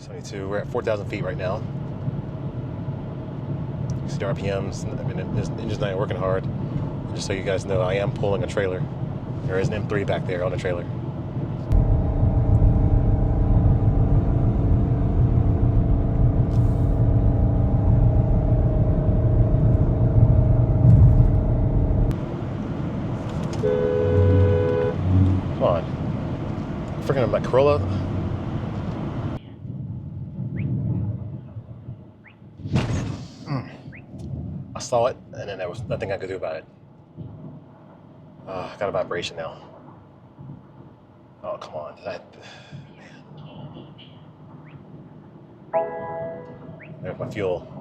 72. We're at 4,000 feet right now. You see the RPMs. I mean, this engine's not working hard. Just so you guys know, I am pulling a trailer. There is an M3 back there on the trailer. Come on. Freaking my Corolla. I saw it, and then there was nothing I could do about it. Got a vibration now. Oh, come on. Man. There's my fuel.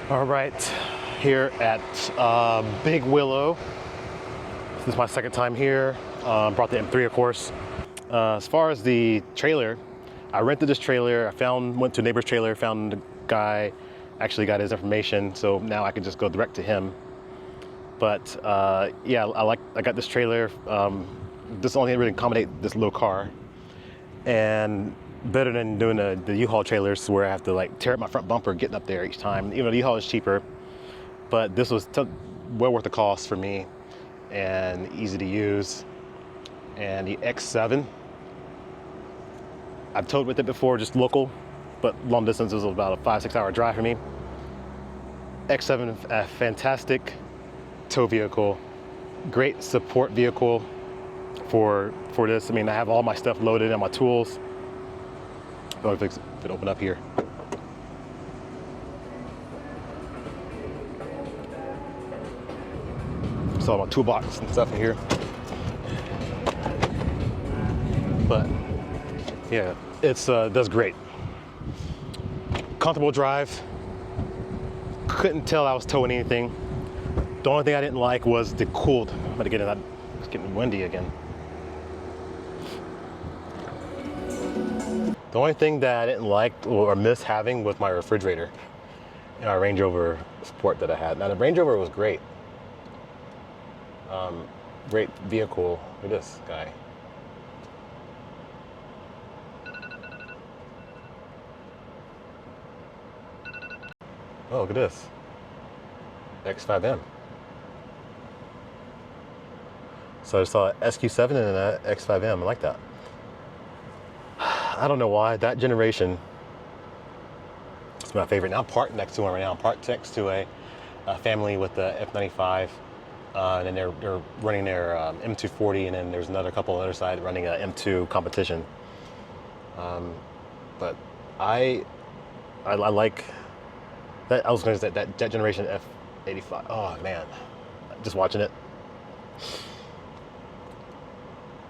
All right, here at Big Willow. This is my second time here. Brought the M3, of course. As far as the trailer, I rented this trailer. Went to a neighbor's trailer, found a guy, actually got his information, so now I can just go direct to him. But yeah, I got this trailer. This only really accommodate this little car, and better than doing the U-Haul trailers where I have to like tear up my front bumper getting up there each time. You know, the U-Haul is cheaper, but this was well worth the cost for me and easy to use. And the X7, I've towed with it before, just local, but long distance was about a 5-6 hour drive for me. X7, a fantastic tow vehicle, great support vehicle for this. I mean, I have all my stuff loaded and my tools. Oh, if it open up here. So my toolbox and stuff in here. But yeah, it's does great. Comfortable drive. Couldn't tell I was towing anything. The only thing I didn't like was the cooled. I'm gonna get in that. It's getting windy again. The only thing that I didn't like or miss having was my refrigerator in our Range Rover Sport that I had. Now the Range Rover was great. Great vehicle. Look at this guy. Oh, look at this. X7 M. So I saw an SQ7 and an X7M. I like that. I don't know why, that generation is my favorite. Now I'm parked next to one right now. I'm parked next to a family with the F95, and then they're running their M240, and then there's another couple on the other side running an M2 competition. But I like that. I was going to say that generation F85. Oh man, just watching it.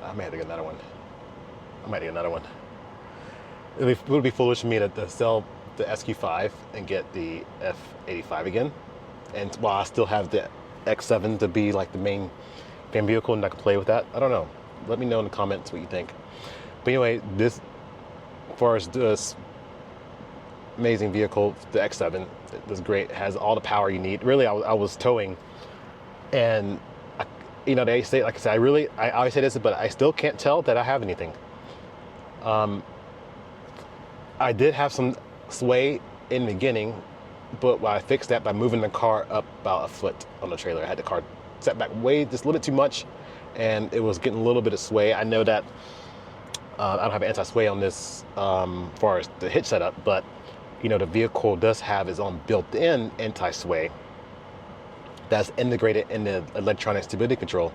I may have to get another one. It would be foolish of me to sell the SQ5 and get the F85 again. And while I still have the X7 to be like the main fan vehicle and I can play with that, I don't know. Let me know in the comments what you think. But anyway, this, as far as this amazing vehicle, the X7, it was great. It has all the power you need. Really, I was towing, and they say, like I said, I always say this, but I still can't tell that I have anything. I did have some sway in the beginning, but I fixed that by moving the car up about a foot on the trailer. I had the car set back way just a little bit too much, and it was getting a little bit of sway. I know that I don't have anti-sway on this as far as the hitch setup, but the vehicle does have its own built-in anti-sway that's integrated in the electronic stability control,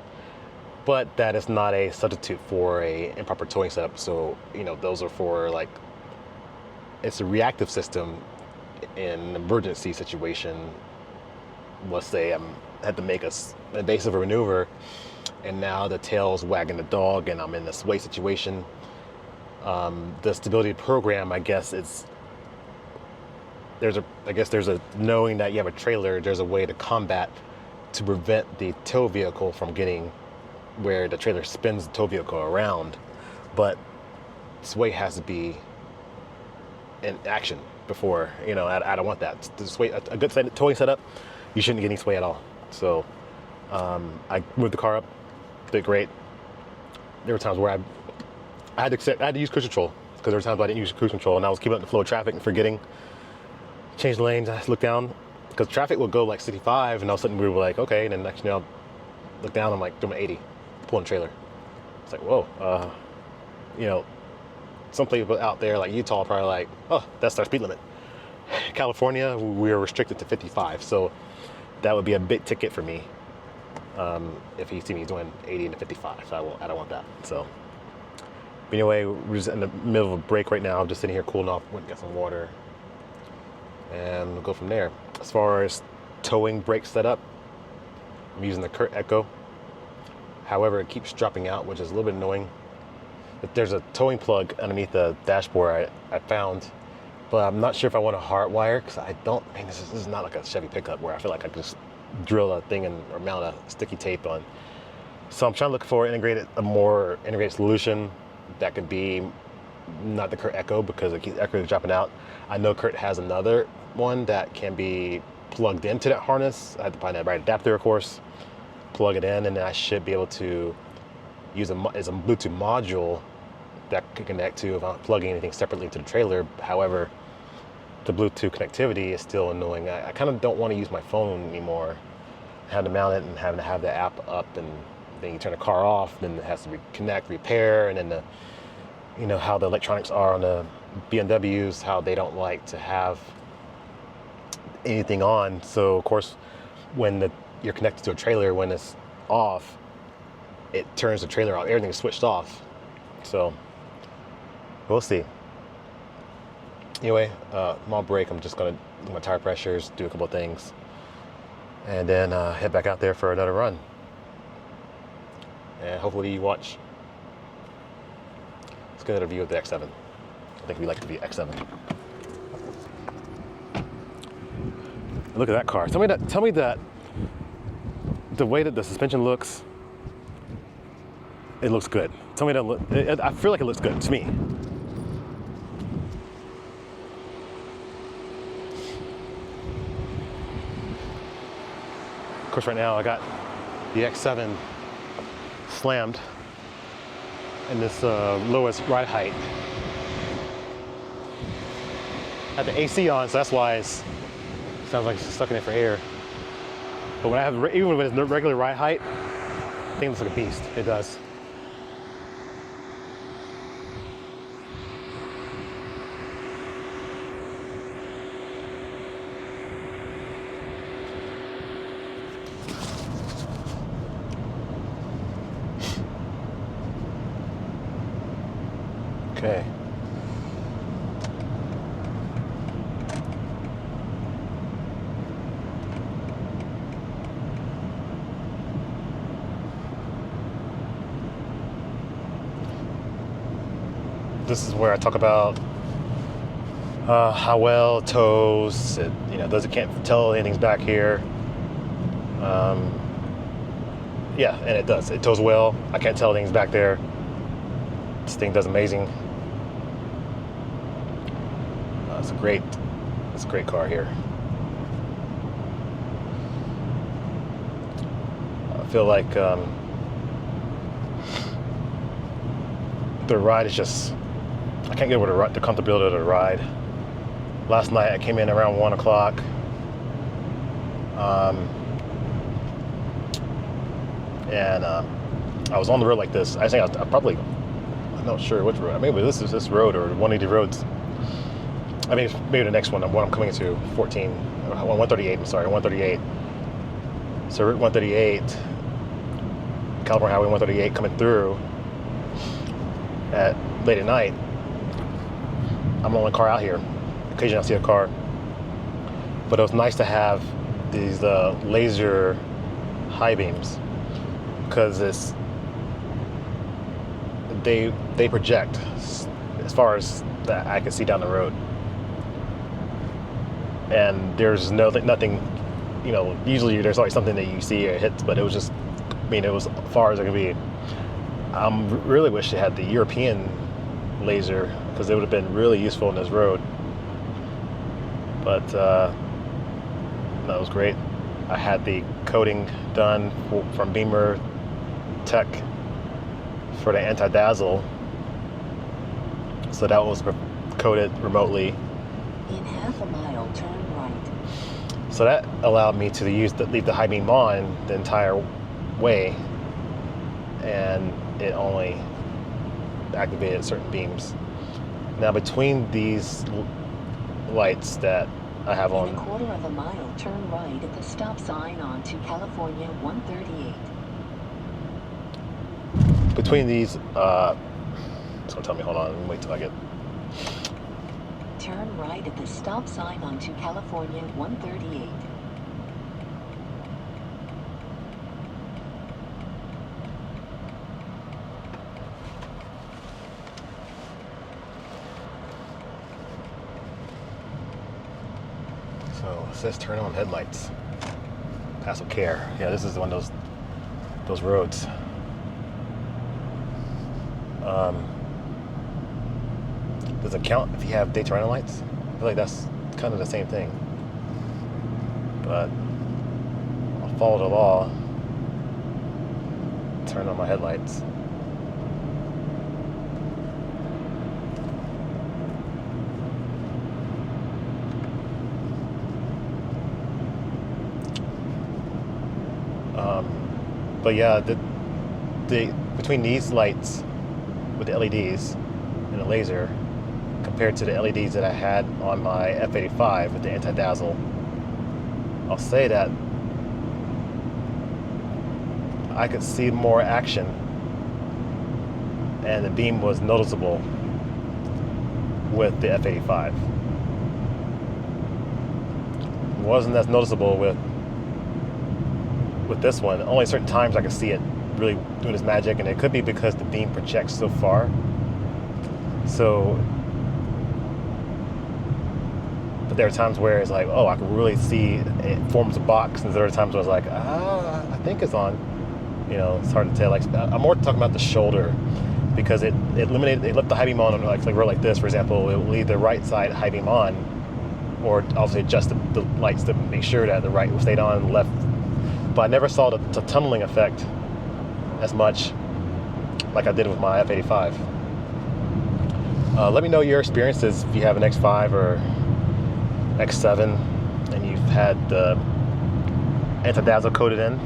but that is not a substitute for a improper towing setup. So those are for, like, it's a reactive system in an emergency situation. Let's say I had to make a evasive maneuver, and now the tail's wagging the dog, and I'm in a sway situation. The stability program, I guess there's a knowing that you have a trailer, there's a way to combat to prevent the tow vehicle from getting where the trailer spins the tow vehicle around, but sway has to be in action before, I don't want that. The sway, a good towing setup, you shouldn't get any sway at all. So I moved the car up, did great. There were times where I had to use cruise control, because there were times I didn't use cruise control and I was keeping up the flow of traffic and forgetting. Change the lanes, I looked down, because traffic would go like 65, and all of a sudden we were like, okay, and then next I'll look down, I'm like doing 80, pulling trailer. It's like, whoa, some people out there like Utah are probably like, oh, that's our speed limit. California, we are restricted to 55, so that would be a big ticket for me if you see me doing 80 into 55. So I don't want that. So but anyway, we're just in the middle of a break right now. I'm just sitting here cooling off, went and got some water, and we'll go from there. As far as towing brake setup, I'm using the Kurt Echo. However, it keeps dropping out, which is a little bit annoying. But there's a towing plug underneath the dashboard I found, but I'm not sure if I want to hardwire, because this is not like a Chevy pickup where I feel like I can just drill a thing or mount a sticky tape on. So I'm trying to look for a more integrated solution that could be not the Kurt Echo, because it keeps Echo dropping out. I know Kurt has another one that can be plugged into that harness. I had to find that right adapter, of course, plug it in, and then I should be able to use as a Bluetooth module that could connect to if I'm plugging anything separately to the trailer. However, the Bluetooth connectivity is still annoying. I kind of don't want to use my phone anymore. I had to mount it and having to have the app up, and then you turn the car off, then it has to reconnect, repair, and then how the electronics are on the BMWs, how they don't like to have anything on. So of course, when you're connected to a trailer, when it's off, it turns the trailer off. Everything's switched off. So we'll see. Anyway, I'm on break. I'm just gonna do my tire pressures, do a couple of things, and then head back out there for another run. And hopefully you watch. Let's get a review of the X7. I think we like the X7. Look at that car. Tell me that the way that the suspension looks, it looks good. Tell me that I feel like it looks good to me. Of course, right now I got the X7 slammed in this lowest ride height. I have the AC on, so that's why it sounds like it's stuck in there for air. But when I have, even when it's regular ride height, I think it looks like a beast. It does. Okay. This is where I talk about how well it tows. It, you know, can't tell anything's back here. Yeah, and it does. It tows well. I can't tell anything's back there. This thing does amazing. It's a great car here. I feel like the ride is just, I can't get over the comfortability of the ride. Last night I came in around 1 o'clock. And I was on the road like this. I think I'm not sure which road. Maybe this is this road or one of the roads. I mean, maybe the next one, what I'm coming to, 138, I'm sorry, 138. So Route 138, California Highway 138 coming through late at night. I'm the only car out here. Occasionally I'll see a car. But it was nice to have these laser high beams, because they project as far as that I can see down the road. And there's nothing, you know, usually there's always something that you see or hits, but it was just, I mean, it was as far as it could be. I really wish they had the European laser, because it would have been really useful in this road. But no, it was great. I had the coating done from Beamer Tech for the anti-dazzle, so that was coated remotely. In half a mile, turn right. So that allowed me to leave the high beam on the entire way, and it only activated certain beams. Now between these lights that I have on, in a quarter of a mile, turn right at the stop sign onto California 138. Between these, it's gonna tell me, hold on, wait till I get. Turn right at the stop sign onto California 138. So it says turn on headlights. Pass with care. Yeah, this is one of those roads. Does it count if you have daytime running lights? I feel like that's kind of the same thing. But I'll follow the law. Turn on my headlights. But yeah, between these lights with the LEDs and the laser, compared to the LEDs that I had on my F85 with the anti-dazzle, I'll say that I could see more action, and the beam was noticeable with the F85. It wasn't as noticeable with this one. Only certain times I could see it really doing its magic, and it could be because the beam projects so far. So, but there are times where it's like, oh, I can really see it forms a box, and there are times where I was like, I think it's on. You know, it's hard to tell. Like, I'm more talking about the shoulder, because it left the high beam on like a road like this, for example. It will leave the right side high beam on, or obviously adjust the lights to make sure that the right stayed on, left. But I never saw the tunneling effect as much like I did with my F85. Let me know your experiences if you have an X5 or X7 and you've had the anti-dazzle coated in.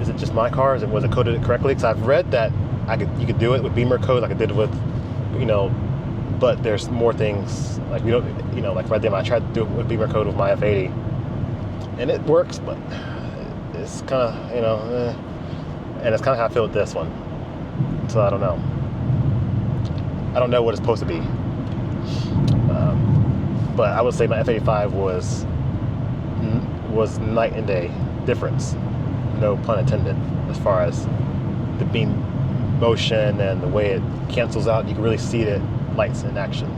Is it just my car? Was it coated correctly? Because I've read that you could do it with Beamer coat like I did with, you know, but there's more things, like we don't, you know, like right there I tried to do it with Beamer coat with my F80. And it works, but it's kind of, you know, and it's kind of how I feel with this one. So I don't know. I don't know what it's supposed to be. But I would say my F85 was night and day difference. No pun intended, as far as the beam motion and the way it cancels out. You can really see the lights in action.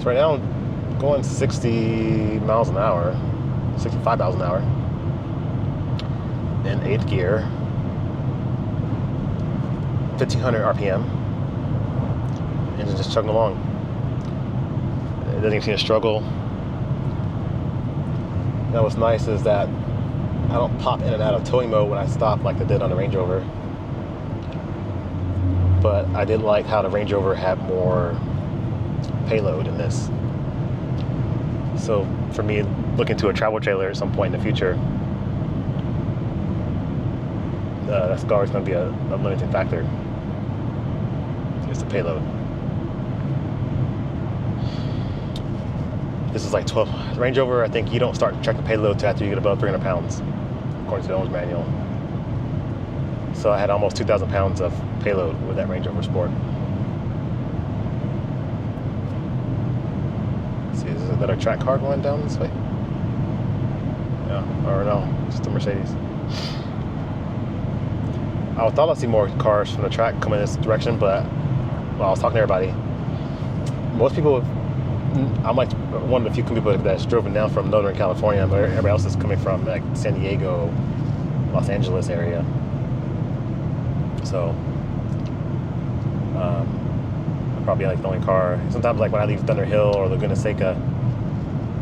So right now I'm going 60 miles an hour, 65 miles an hour in 8th gear, 1500 RPM. Engine just chugging along. It doesn't even seem to struggle. Now what's nice is that I don't pop in and out of towing mode when I stop like I did on the Range Rover. But I did like how the Range Rover had more payload in this. So for me, looking to a travel trailer at some point in the future, that's always going to be a limiting factor. It's the payload. This is like 12. Range Rover, I think you don't start checking payload until after you get above 300 pounds, according to the owner's manual. So I had almost 2,000 pounds of payload with that Range Rover Sport. Let's see, is that a track car going down this way? Yeah, or no, just a Mercedes. I thought I'd see more cars from the track coming in this direction, but well, I was talking to everybody. Most people, I'm like one of the few people that's driven down from Northern California, but everybody else is coming from like San Diego, Los Angeles area. So, I'll probably like the only car. Sometimes like when I leave Thunder Hill or Laguna Seca,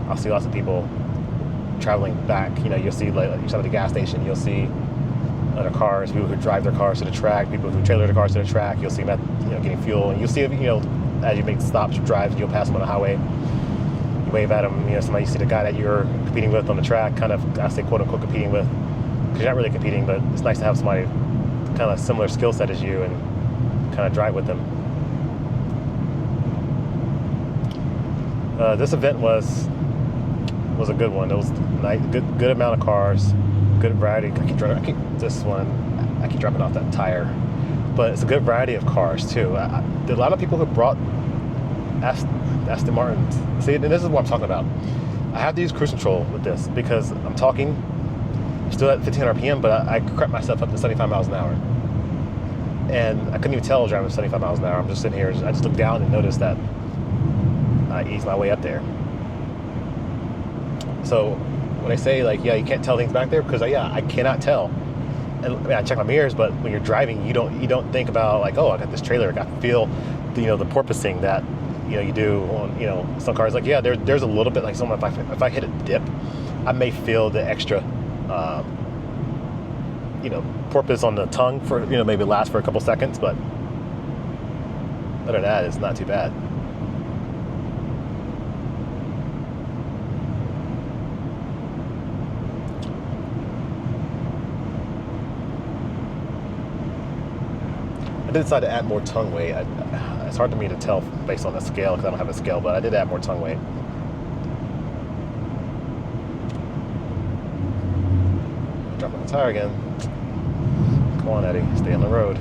I'll see lots of people traveling back. You know, you'll see like you saw at the gas station, you'll see other cars, people who drive their cars to the track, people who trailer their cars to the track. You'll see them at, you know, getting fuel, and you'll see, you know, as you make stops, drives, you'll pass them on the highway. You wave at them, you know, somebody, you see the guy that you're competing with on the track, kind of, I say quote unquote competing with, because you're not really competing, but it's nice to have somebody kind of similar skill set as you and kind of drive with them. This event was a good one. It was nice, good amount of cars, good variety. I keep dropping off that tire, but it's a good variety of cars too. There are a lot of people who brought Aston Martins. See, and this is what I'm talking about. I have to use cruise control with this because I'm still at 1500 RPM, but I crept myself up to 75 miles an hour. And I couldn't even tell I was driving 75 miles an hour. I'm just sitting here, I just looked down and noticed that I eased my way up there. So when they say like, yeah, you can't tell things back there, because yeah, I cannot tell. And I mean, I check my mirrors, but when you're driving, you don't think about like, oh, I got this trailer, I got to feel, you know, the porpoising that, you know, you do on, you know, some cars. Like, yeah, there's a little bit like if I hit a dip, I may feel the extra, you know, porpoise on the tongue for, you know, maybe last for a couple seconds, but other than that, it's not too bad. I did decide to add more tongue weight. It's hard for me to tell based on the scale because I don't have a scale, but I did add more tongue weight. Dropping the tire again. Come on, Eddie, stay on the road.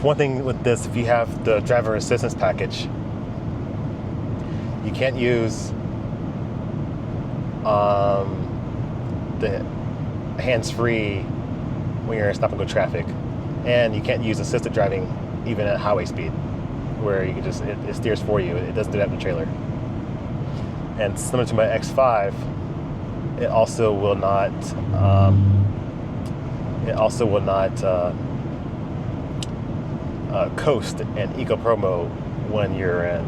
One thing with this, if you have the driver assistance package, you can't use the hands-free when you're in stop-and-go traffic, and you can't use assisted driving even at highway speed, where you can just it steers for you. It doesn't do that in the trailer. And similar to my X5, it also will not. Coast and Eco Pro mode when you're in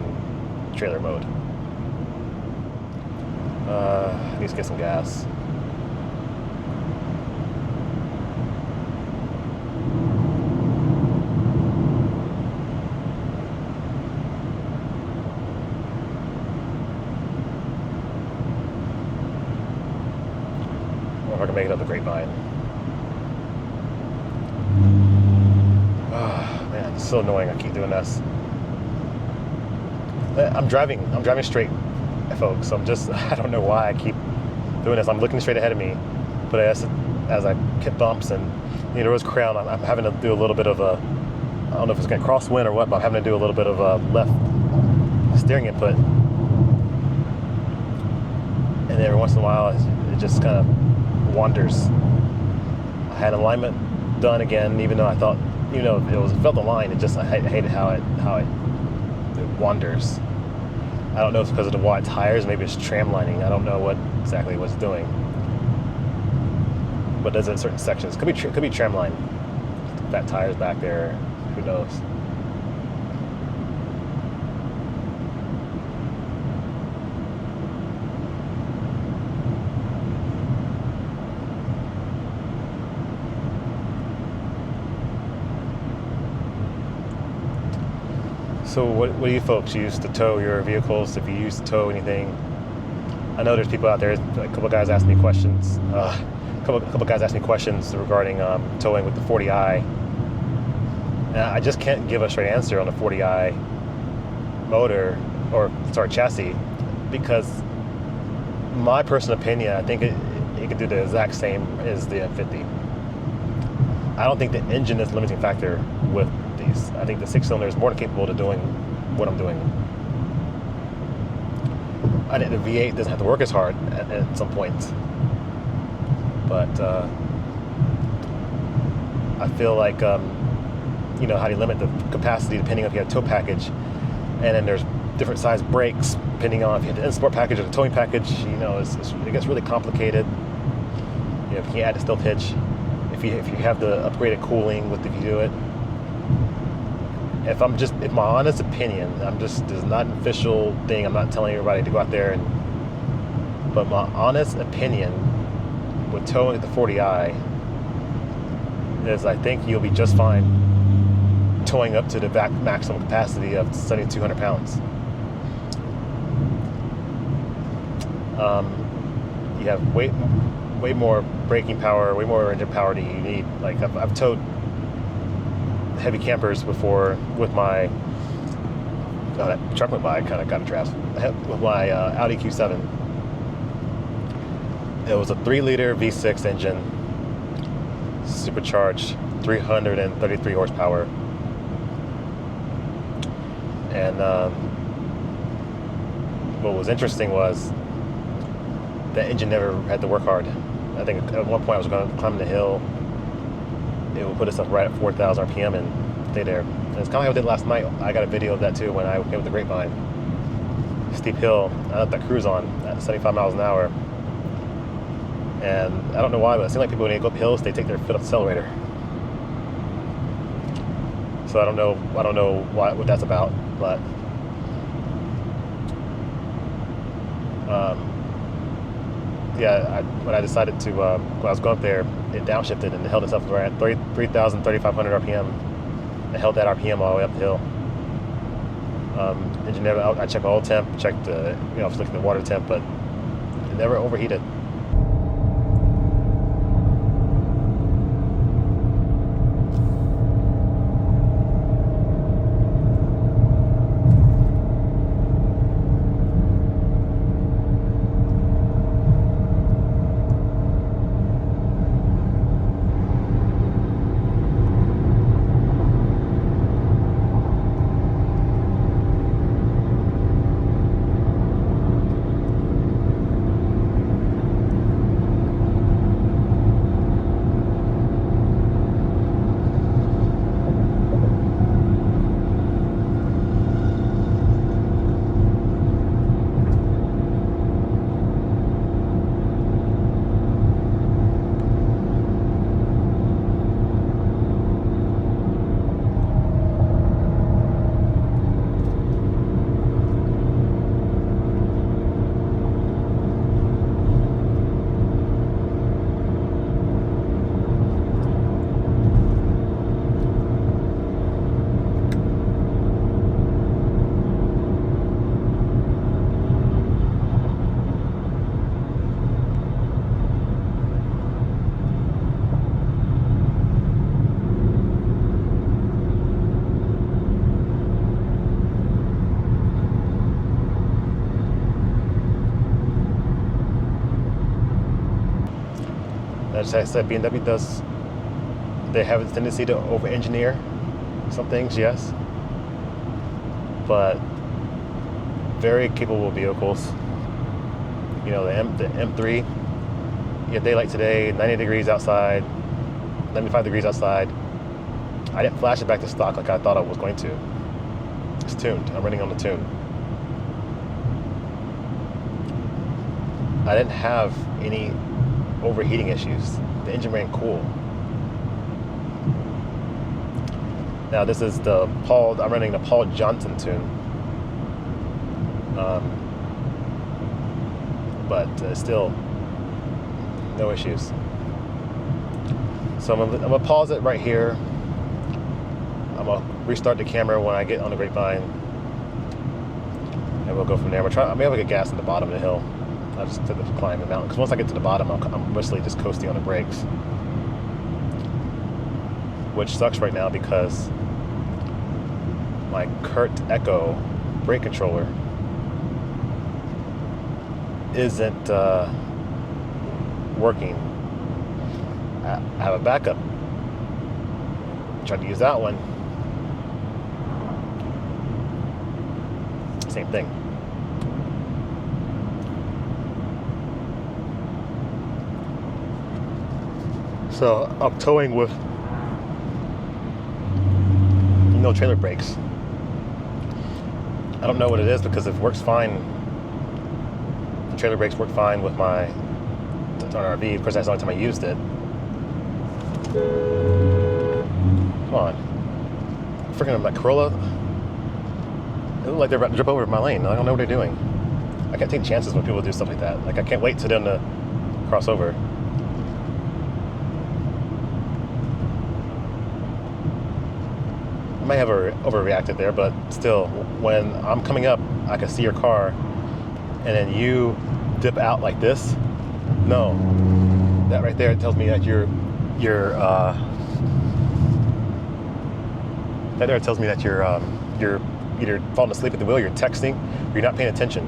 trailer mode. I need to get some gas. If I can make it up the grapevine. Oh, man, it's so annoying. I keep doing this. I'm driving straight, folks. I don't know why I keep doing this. I'm looking straight ahead of me, but as I hit bumps and, you know, the road's crown, I'm having to do a little bit of a, I don't know if it's going to crosswind or what, but I'm having to do a little bit of a left steering input. And every once in a while, it just kind of wanders. I had alignment done again, even though I thought you know, it felt aligned. It just, I hated how it wanders. I don't know if it's because of the wide tires. Maybe it's tram lining. I don't know what exactly it's doing. But does it in certain sections? Could be tram line. Fat tires back there. Who knows? So what do you folks use to tow your vehicles? If you use to tow anything, I know there's people out there. A couple of guys asked me questions. A couple of guys asked me questions regarding towing with the 40i. And I just can't give a straight answer on the 40i motor chassis, because my personal opinion, I think it could do the exact same as the M50. I don't think the engine is the limiting factor with these. I think the 6-cylinder is more than capable of doing what I'm doing. I think the V8 doesn't have to work as hard at some points, but I feel like you know, how do you limit the capacity depending on if you have a tow package, and then there's different size brakes depending on if you have the in-sport package or the towing package. You know, it gets really complicated. You know, if you can add the stilt hitch, if you have the upgraded cooling with if you do it. If my honest opinion, this is not an official thing. I'm not telling everybody to go out there but my honest opinion with towing at the 40i is I think you'll be just fine towing up to the maximum capacity of 7,200 pounds. You have way more braking power, way more engine power than you need. Like I've towed heavy campers before with my that truck went by, kind of got a draft with my Audi Q7. It was a 3-liter V6 engine, supercharged, 333 horsepower, and what was interesting was the engine never had to work hard. I think at one point I was going to climb the hill. It would put itself right at 4,000 RPM and stay there. And it's kind of like I did last night. I got a video of that too when I came with the grapevine. Steep hill, I let that cruise on at 75 miles an hour. And I don't know why, but it seems like people when they go up hills, they take their foot off the accelerator. So I don't know what that's about, but yeah, when I decided to, when I was going up there, it downshifted and it held itself around 3,000, 3,500 RPM. It held that RPM all the way up the hill. Engine never, I checked oil temp, checked, I was looking at the water temp, but it never overheated. As I said, BMW they have a tendency to over-engineer some things, yes, but very capable vehicles. You know, the M3, you have daylight today, 90 degrees outside, 95 degrees outside, I didn't flash it back to stock like I thought I was going to. It's tuned. I'm running on the tune. I didn't have any overheating issues. The engine ran cool. Now this is the Paul, I'm running the Paul Johnson tune. But still, no issues. So I'm gonna pause it right here. I'm gonna restart the camera when I get on the grapevine, and we'll go from there. I may have get gas at the bottom of the hill. I'll just climb the mountain, because once I get to the bottom, I'm mostly just coasting on the brakes, which sucks right now because my Kurt Echo brake controller isn't working. I have a backup. Tried to use that one. Same thing. So I'm towing with no trailer brakes. I don't know what it is because it works fine. The trailer brakes work fine with my RV. Of course, that's the only time I used it. Come on. Freaking my Corolla. It looked like they're about to jump over my lane. I don't know what they're doing. I can't take chances when people do stuff like that. Like, I can't wait for them to cross over. I may have overreacted there, but still, when I'm coming up, I can see your car, and then you dip out like this. No, that right there tells me that you're either falling asleep at the wheel, you're texting, or you're not paying attention.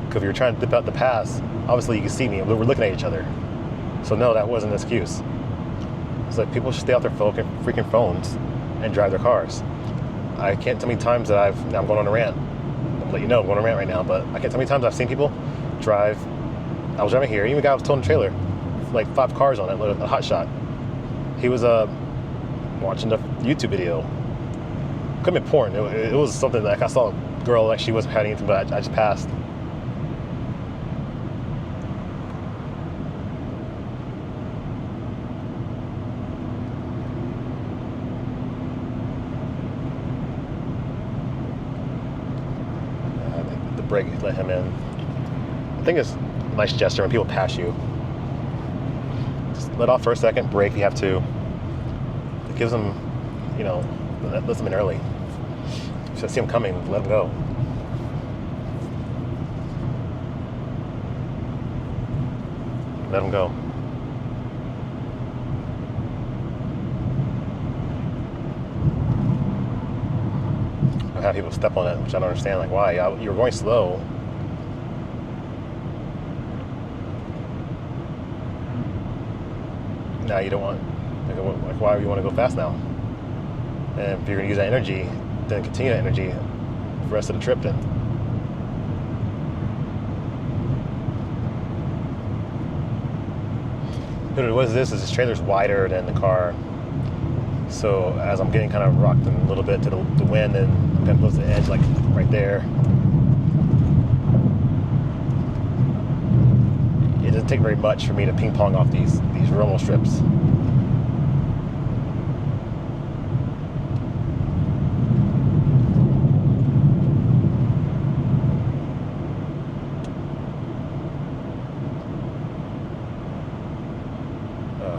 Because if you're trying to dip out the pass, obviously you can see me, and we're looking at each other. So no, that wasn't an excuse. It's like people should stay off their freaking phones and drive their cars. I can't tell how many times that now I'm going on a rant. I'll let you know I'm going on a rant right now, but I can't tell how many times I've seen people drive. I was driving here, even a guy was towing a trailer, like 5 cars on it, a hot shot. He was watching the YouTube video. Couldn't be porn. It was something like I saw a girl, like she wasn't having anything, but I just passed. The brake let him in. I think it's a nice gesture when people pass you. Just let off for a second, brake if you have to. It gives them, lets them in early. If you see them coming, let them go. Let them go. I have people step on it, which I don't understand. Like, why? You were going slow. Now you don't want. Like, why do you want to go fast now? And if you're going to use that energy, then continue that energy for the rest of the trip then. What this is, this trailer's wider than the car. So as I'm getting kind of rocked a little bit to the wind, and I'm kind of close to the edge, like right there. It doesn't take very much for me to ping pong off these rumble strips.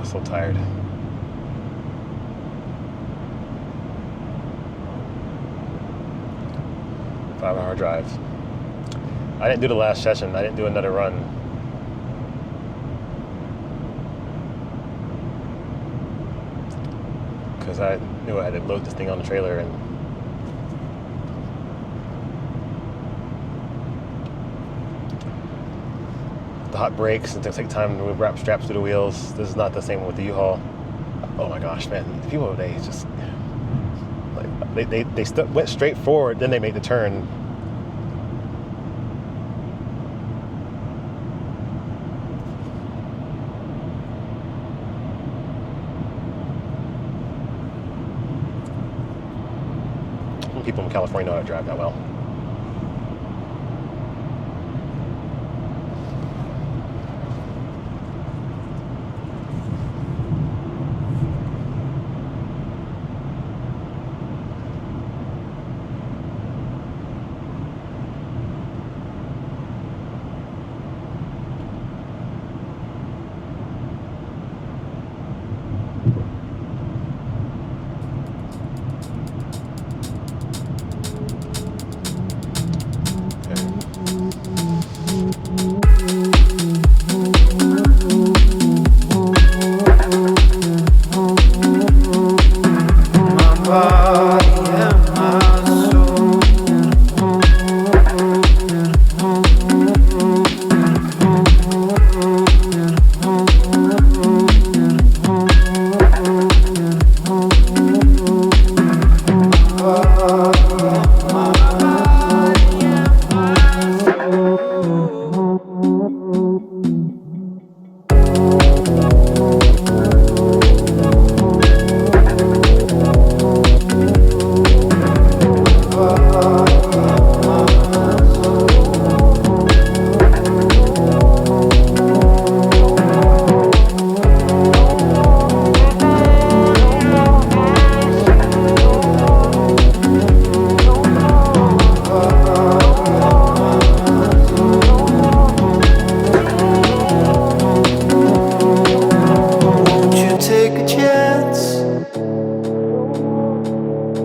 So tired. Five-hour drive. I didn't do the last session. I didn't do another run. Because I knew I had to load this thing on the trailer, and the hot brakes, and things take time to wrap straps through the wheels. This is not the same with the U-Haul. Oh my gosh, man! The people today just like they went straight forward, then they made the turn. people in California know how to drive that well.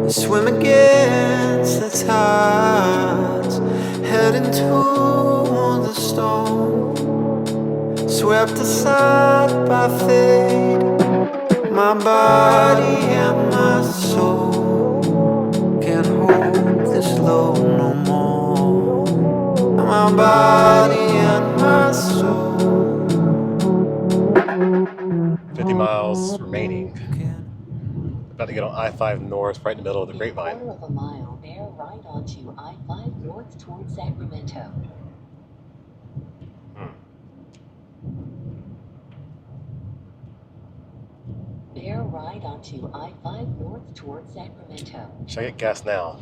Swim against the tides, heading toward the storm, swept aside by fate. My body and my soul can't hold this load no more. My body and my soul. 50 miles remaining. About to get on I-5 North, right in the middle of the grapevine. A quarter of a mile, bear right onto I-5 North towards Sacramento. Bear right onto I-5 North towards Sacramento. Should I get gas now?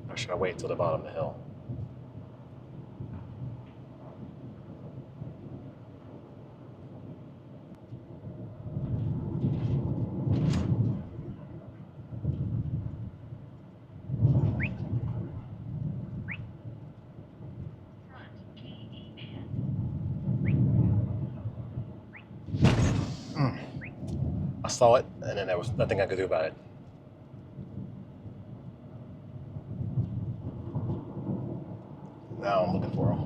Or should I wait till the bottom of the hill? I saw it, and then there was nothing I could do about it. Now I'm looking for them.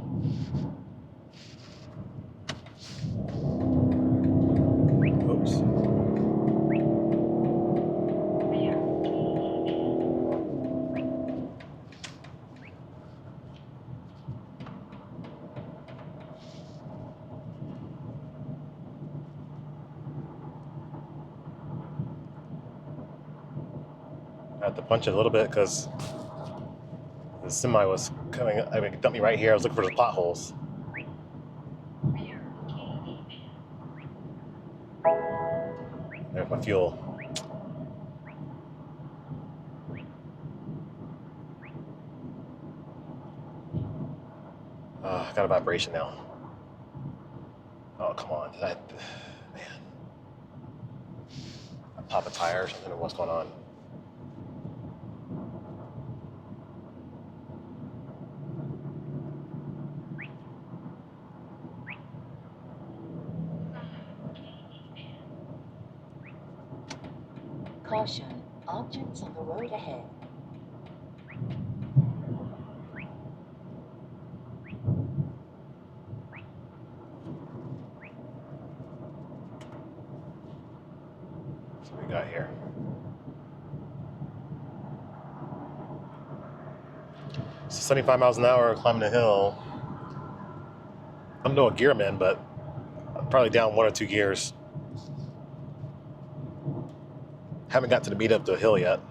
Oops. I had to punch it a little bit because the semi was coming. I mean, it dumped me right here. I was looking for the potholes. There's my fuel. I got a vibration now. Oh, come on. Did I, man. I pop a tire or something, or what's going on? Caution, objects on the road ahead. That's what we got here. So 75 miles an hour climbing the hill. I'm no gear man, but I'm probably down 1 or 2 gears. Haven't got to the meet up the hill yet.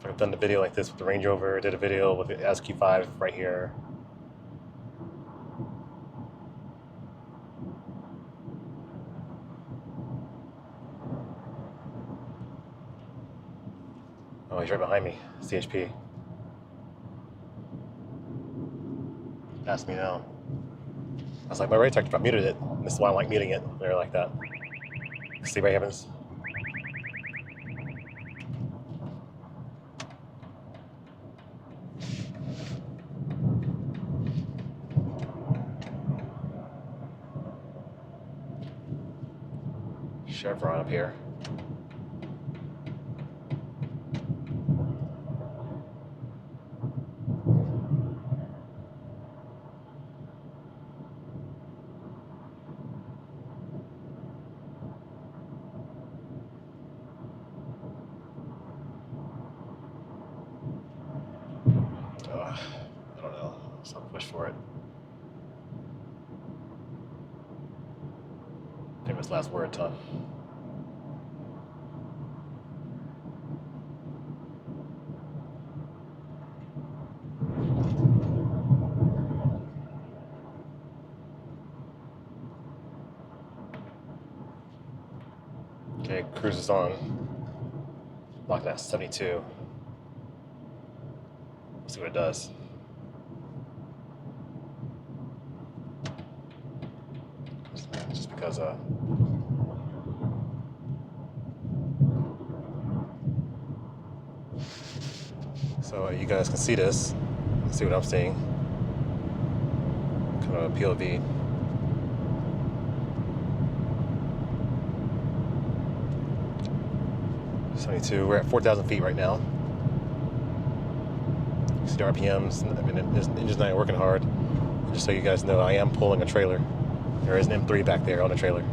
I've done the video like this with the Range Rover. Did a video with the SQ5 right here. Oh, he's right behind me. CHP. Ask me now. I was like, my radar detector, I muted it. This is why I like muting it. They're like that. See what happens. Chevron up here. I don't know. So I'll push for it. Famous last word, Tom. Okay, cruise is on. Locked at 72. Let's see what it does. Just because so you guys can see this. See what I'm seeing. Kind of a POV. We're at 4,000 feet right now. You see the RPMs. I mean, the engine's not working hard. Just so you guys know, I am pulling a trailer. There is an M3 back there on the trailer.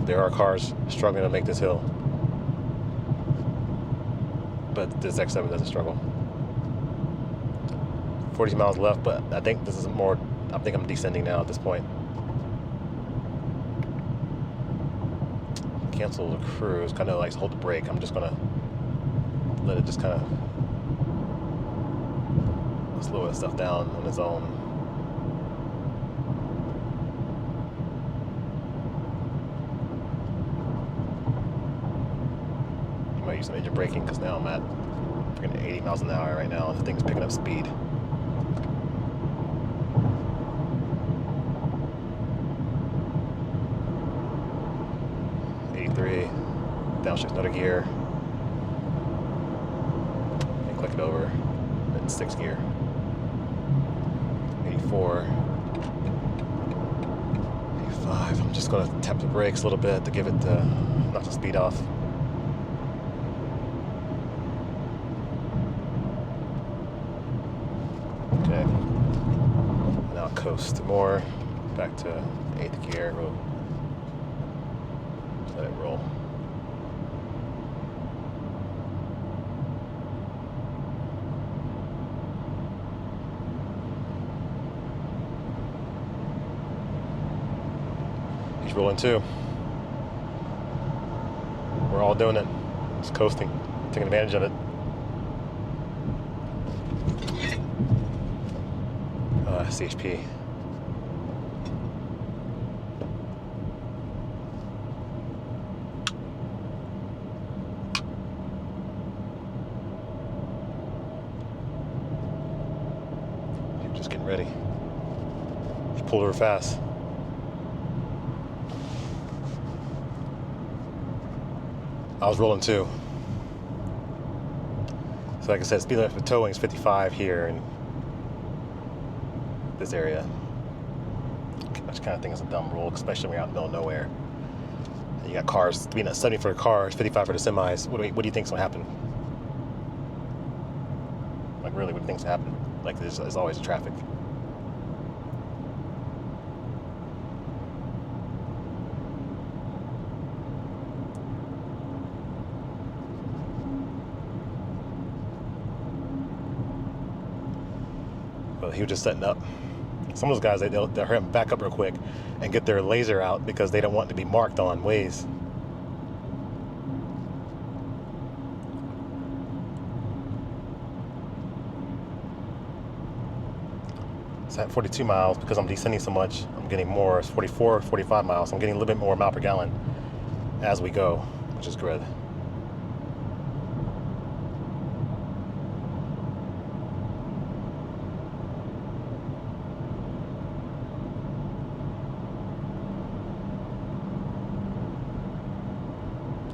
There are cars struggling to make this hill. But this X7 doesn't struggle. 40 miles left, but I think this is more, I think I'm descending now at this point. Cancel the cruise, kind of like hold the brake. I'm just gonna let it just kind of slow that stuff down on its own. I might use some engine braking because now I'm at freaking 80 miles an hour right now. The thing's picking up speed. Downshift another gear. And click it over. Then 6th gear. 84. 85. I'm just gonna tap the brakes a little bit to give it knock the speed off. Okay. Now coast more. Back to 8th gear. We'll let it roll. He's rolling too. We're all doing it. Just coasting, taking advantage of it. CHP. Just getting ready. He pulled over fast. I was rolling too. So like I said, speed limit for towing is 55 here in this area. I just kind of think it's a dumb rule, especially when you're out in the middle of nowhere. And you got cars, being at 70 for the cars, 55 for the semis. What do you think's gonna happen? Like really, what do you think's gonna happen? Like there's always traffic. But he was just setting up. Some of those guys, they'll hurry up, back up real quick and get their laser out because they don't want to be marked on Waze. It's at 42 miles because I'm descending so much. I'm getting more. It's 44, 45 miles. I'm getting a little bit more mile per gallon as we go, which is good.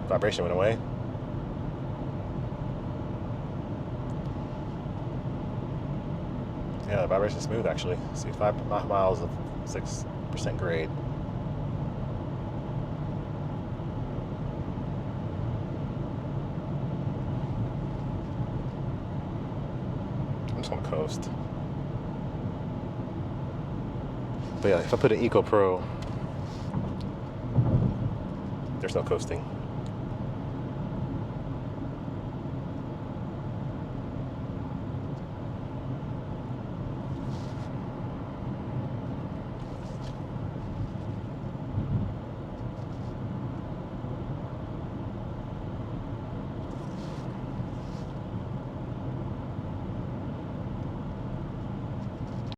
Vibration went away. Yeah, the vibration's smooth actually. See, 5 miles of 6% grade. I'm just gonna coast. But yeah, if I put an Eco Pro, there's no coasting.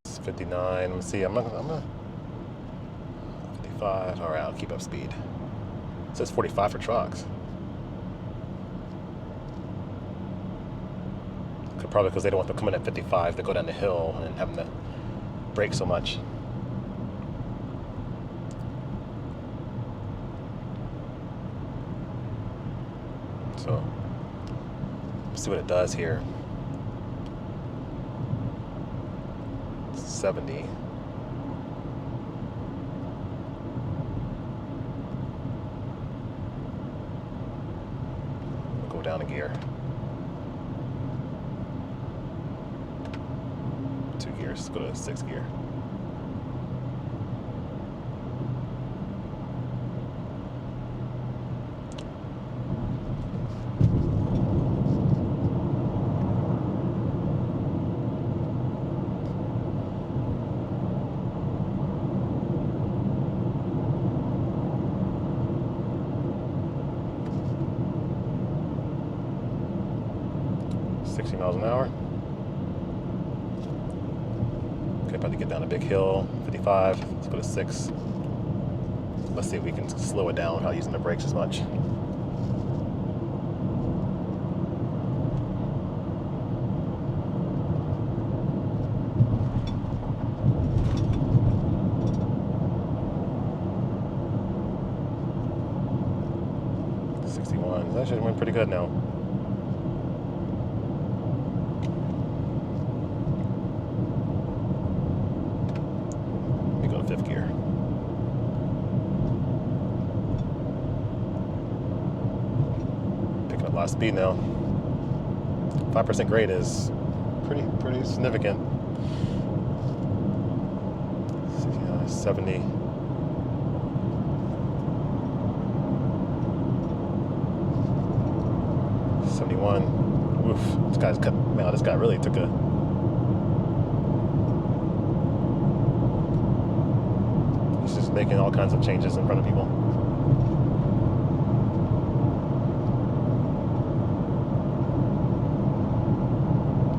It's 59. Let's see. I'm gonna 55. All right, I'll keep up speed. It says 45 for trucks. Probably because they don't want them coming at 55 to go down the hill and having to brake so much. So, let's see what it does here. 70. We'll go down a gear. 2 gears. Go to 6th gear. Miles an hour. Okay, about to get down a big hill. 55. Let's go to 6. Let's see if we can slow it down without using the brakes as much. That should went pretty good now. Let me go to 5th gear. Picking up a lot of speed now. 5% grade is pretty significant. 69, 70. Oof, this guy's cut. Man, this guy really took a. He's just making all kinds of changes in front of people.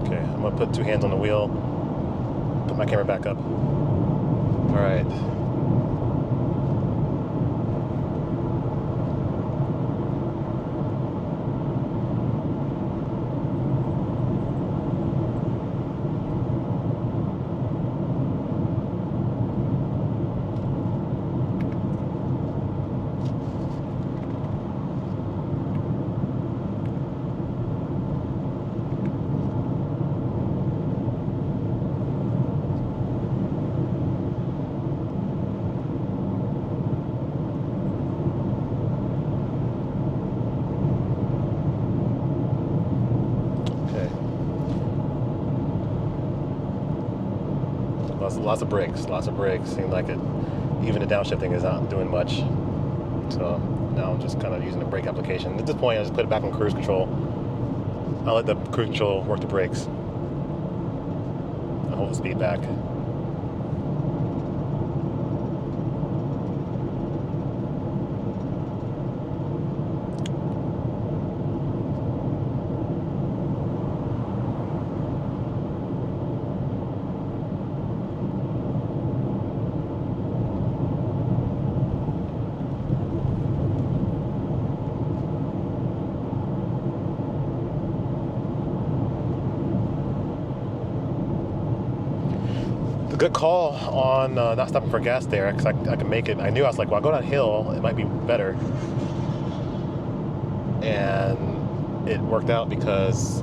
Okay, I'm gonna put 2 hands on the wheel. Put my camera back up. All right. Lots of brakes. Seemed like it. Even the downshifting is not doing much. So now I'm just kind of using the brake application. At this point, I just put it back on cruise control. I'll let the cruise control work the brakes. I'll hold the speed back. Good call on not stopping for gas there, because I can make it. I knew I was like, well, I'll go downhill, it might be better. and it worked out because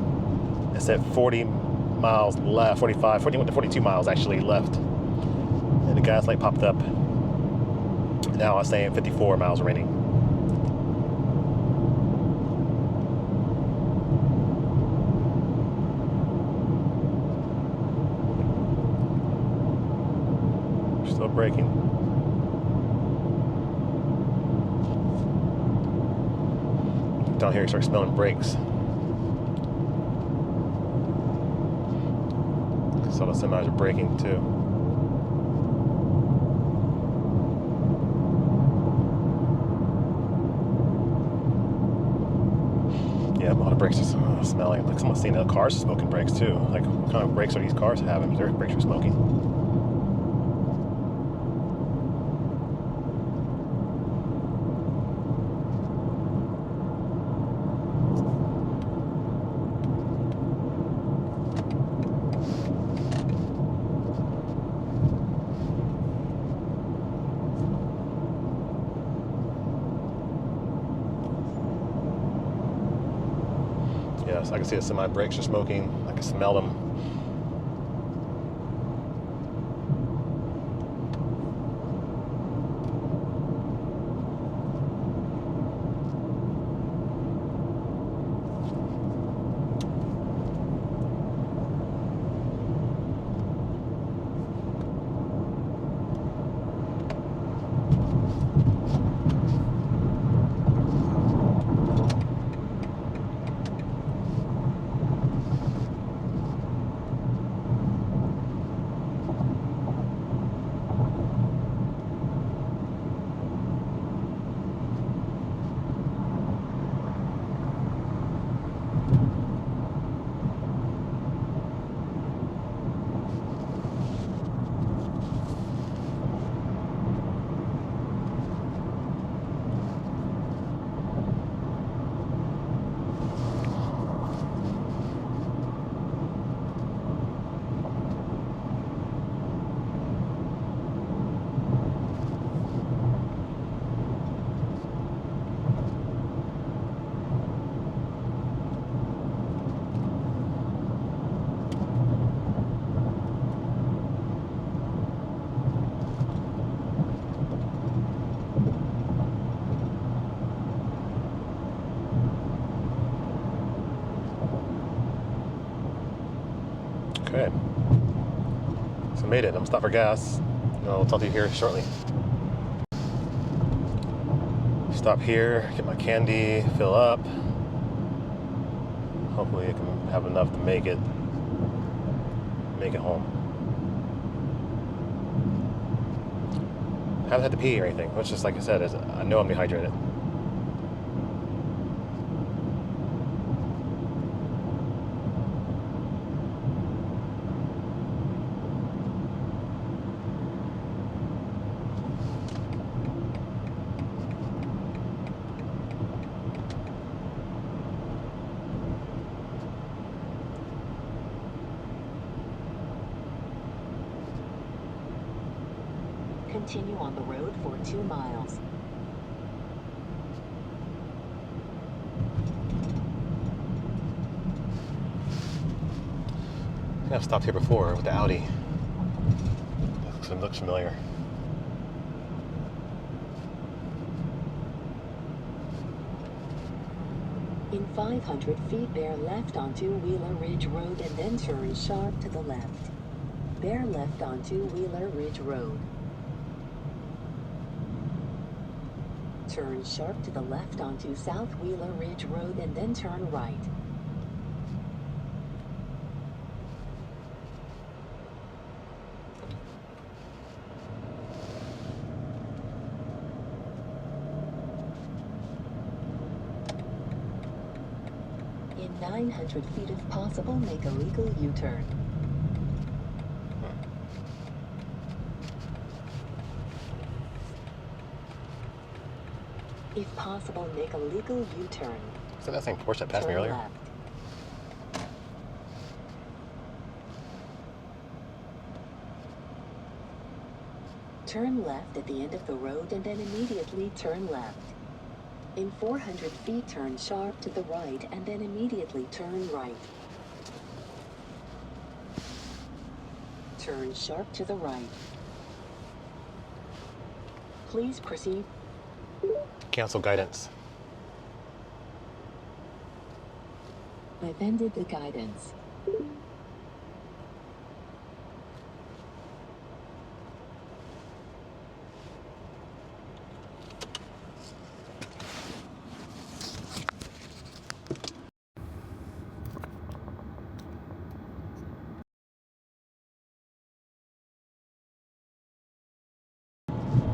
it said 40 miles left, 41 to 42 miles actually left, and the gas light popped up. Now I'm saying 54 miles remaining. Still braking. Down here you start smelling brakes. So the semis are braking too. Yeah, a lot of brakes are smelling. Like someone's seen the cars smoking brakes too. Like what kind of brakes are these cars having? Their brakes are smoking. Yes, I can see the semi brakes are smoking. I can smell them. Okay, so made it. I'm gonna stop for gas. I'll talk to you here shortly. Stop here, get my candy, fill up. Hopefully I can have enough to make it home. Haven't had to pee or anything, which is, like I said, I know I'm dehydrated. Continue on the road for 2 miles. I think I've stopped here before with the Audi. It looks familiar. In 500 feet, bear left onto Wheeler Ridge Road and then turn sharp to the left. Bear left onto Wheeler Ridge Road. Turn sharp to the left onto South Wheeler Ridge Road and then turn right. In 900 feet if possible, make a legal U-turn. If possible, make a legal U-turn. Is that same Porsche that passed me earlier? Left. Turn left at the end of the road and then immediately turn left. In 400 feet, turn sharp to the right and then immediately turn right. Turn sharp to the right. Please proceed. Cancel guidance. I've ended the guidance.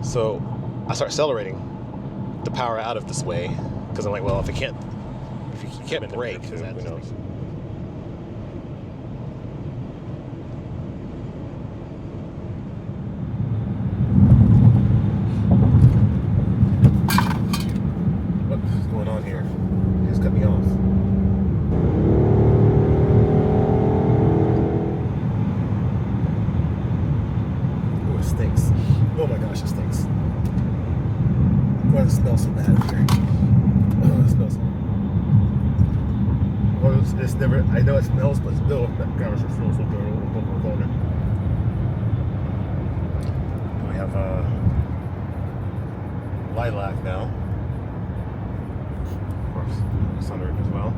So I start accelerating the power out of this way because I'm like, well, if you can't brake, who knows? What's going on here? He just cut me off. Oh, it stinks. Oh my gosh, it stinks. Why does it smell so bad in here? Oh, it smells. Well, it's never. I know it smells, but still, that gosh, it smells so good. We'll go there. We have lilac now. Of course, sunroof as well.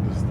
This is the